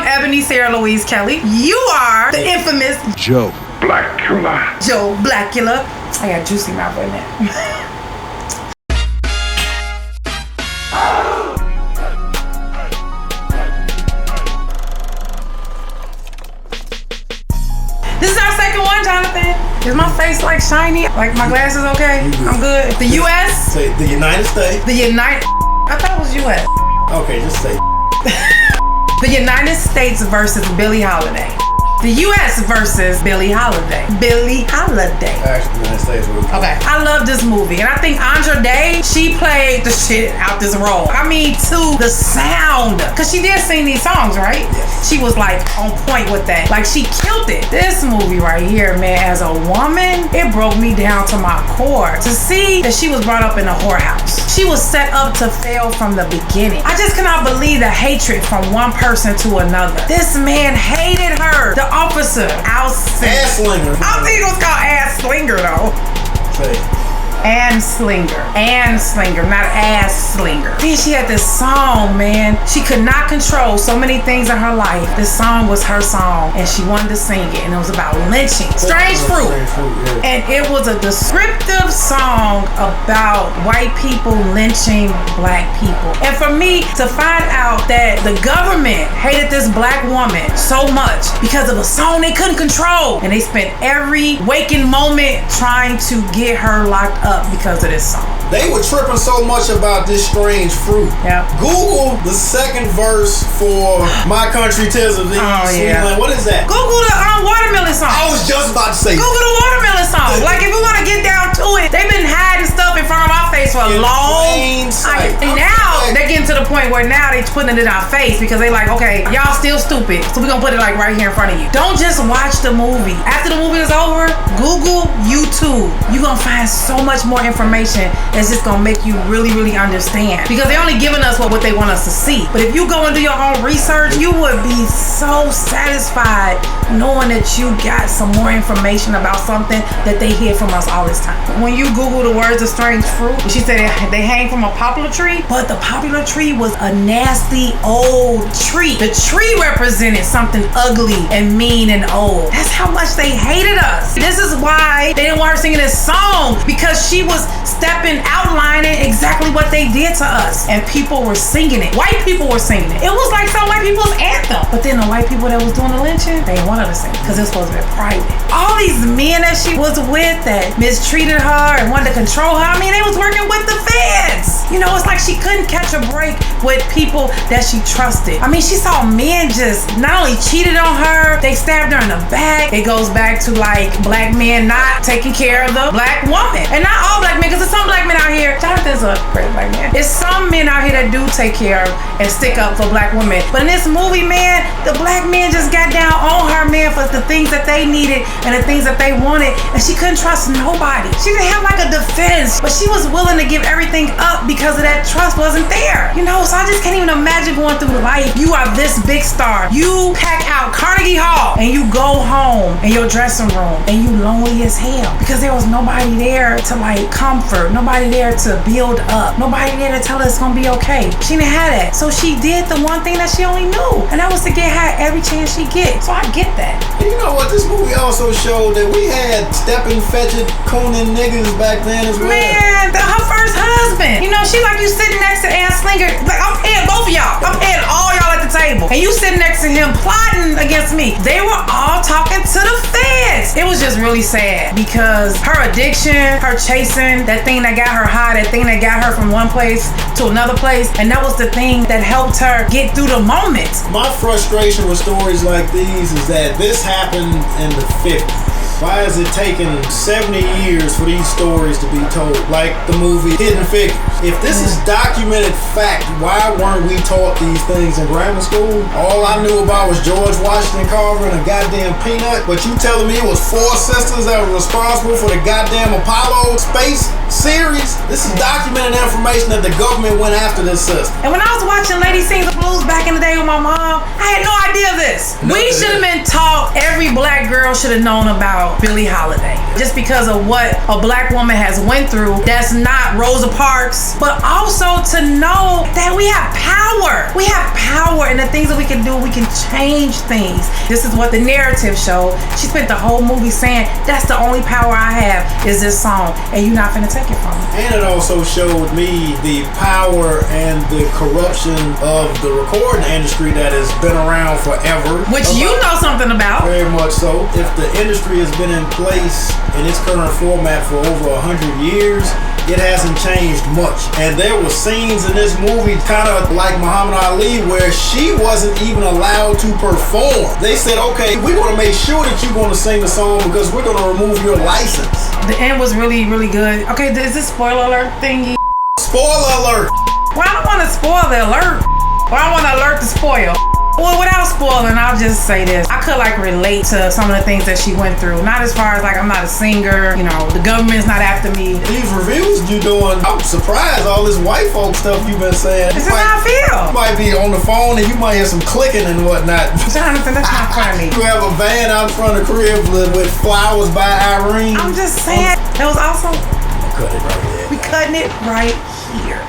Ebonie Sara Louise Kelley. You are the infamous Joe Blacula. Joe Blacula. I got juicy mouth right now. This is our second one, Jonathan. Is my face like shiny? Like my glasses okay? I'm good. The U.S. Say the United States. The United. I thought it was U.S. Okay, just say. The United States versus Billie Holiday. The U.S. versus Billie Holiday. Billie Holiday. Actually, the United States. Okay. I love this movie. And I think Andra Day, she played the shit out this role. I mean, to the sound. Because she did sing these songs, right? Yes. She was like on point with that. Like she killed it. This movie right here, man, as a woman, it broke me down to my core. To see that she was brought up in a whorehouse. She was set up to fail from the beginning. I just cannot believe the hatred from one person to another. This man hated her. The officer, Ass slinger. I think it was called ass slinger though. Say. And slinger, not ass slinger. Then she had this song, man. She could not control so many things in her life. This song was her song, and she wanted to sing it, and it was about lynching. Strange Fruit. Yeah. And it was a descriptive song about white people lynching black people. And for me to find out that the government hated this black woman so much because of a song they couldn't control, and they spent every waking moment trying to get her locked up because of this song. They were tripping so much about this Strange Fruit. Yeah. Google the second verse for My Country Tis of Thee. Oh, yeah. What is that? Google the watermelon song. I was just about to say. Google the watermelon song. Like if we want to get down to it, they've been hiding stuff in front of our face for a long time. And now they're getting to the point where now they're putting it in our face because they like, okay, y'all still stupid, so we're gonna put it like right here in front of you. Don't just watch the movie. After the movie is over, Google YouTube. You're gonna find so much more information that's just gonna make you really, really understand. Because they're only giving us what they want us to see. But if you go and do your own research, you would be so satisfied knowing that you got some more information about something that they hear from us all this time. When you Google the words of Strange Fruit, she said they hang from a popular tree, but the popular tree was a nasty old tree. The tree represented something ugly and mean and old. That's how much they hated us. This is why they didn't want her singing this song, because she was outlining exactly what they did to us, and people were singing it. White people were singing it. It was like some white people's anthem. But then the white people that was doing the lynching, they didn't want her to sing because it was supposed to be private. All these men that she was with that mistreated her and wanted to control her, I mean, they was working with the feds. You know, it's like she couldn't catch a break with people that she trusted. I mean, she saw men just not only cheated on her, they stabbed her in the back. It goes back to like black men not taking care of the black woman. And not all black men, because there's some black men out here. Jonathan's a great black man. There's some men out here that do take care of and stick up for black women. But in this movie, man, the black men just got down on her, man, for the things that they needed and the things that they wanted. And she couldn't trust nobody. She didn't have like a defense, but she was willing to give everything up because of that trust wasn't there. You know, so I just can't even imagine going through life. You are this big star. You pack out Carnegie Hall and you go home in your dressing room and you lonely as hell because there was nobody there to like comfort, nobody there to build up, nobody there to tell her it's gonna be okay. She didn't have that. So she did the one thing that she only knew, and that was to get her every chance she get. So I get that. And you know what? This movie also showed that we had stepping, fetching, cooning niggas back then as well. Man, her first husband. You know, she like you sitting next to Ann Slinger. Like, I'm paying both of y'all. I'm paying all y'all at the table. And you sitting next to him plotting against me. They were all talking to the feds. It was just really sad because her addiction, her chasing, that thing that got her high, that thing that got her from one place to another place, and that was the thing that helped her get through the moment. My frustration with stories like these is that this happened in the 50s. Why is it taking 70 years for these stories to be told? Like the movie Hidden Figures. If this is documented fact, why weren't we taught these things in grammar school? All I knew about was George Washington Carver and a goddamn peanut. But you telling me it was 4 sisters that were responsible for the goddamn Apollo space series? This is documented information that the government went after this system. And when I was watching Lady Sings the Blues back in the day with my mom, I had no idea of this. We should have been taught, every black girl should have known about Billie Holiday. Just because of what a black woman has went through, that's not Rosa Parks, but also to know that we have power. We have power, and the things that we can do, we can change things. This is what the narrative showed. She spent the whole movie saying, that's the only power I have is this song, and you're not finna take it from me. And it also showed me the power and the corruption of the recording industry that has been around forever. Which you know something about. Very much so. If the industry has been in place in its current format for over 100 years, it hasn't changed much. And there were scenes in this movie kind of like Muhammad Ali where she wasn't even allowed to perform. They said, okay, we're going to make sure that you're going to sing the song because we're going to remove your license. The end was really, really good. Okay, is this spoiler alert thingy? Spoiler alert! Well, I don't want to spoil the alert. Or I want to alert to spoil. Well, without spoiling, I'll just say this. I could like relate to some of the things that she went through. Not as far as like I'm not a singer, you know, the government's not after me. These reviews you doing, I'm surprised all this white folk stuff you've been saying. This is how I feel. You might be on the phone and you might hear some clicking and whatnot. Jonathan, that's not funny. You have a van out in front of the crib with Flowers by Irene. I'm just saying, that was awesome. Cut it right there. We cutting it right here.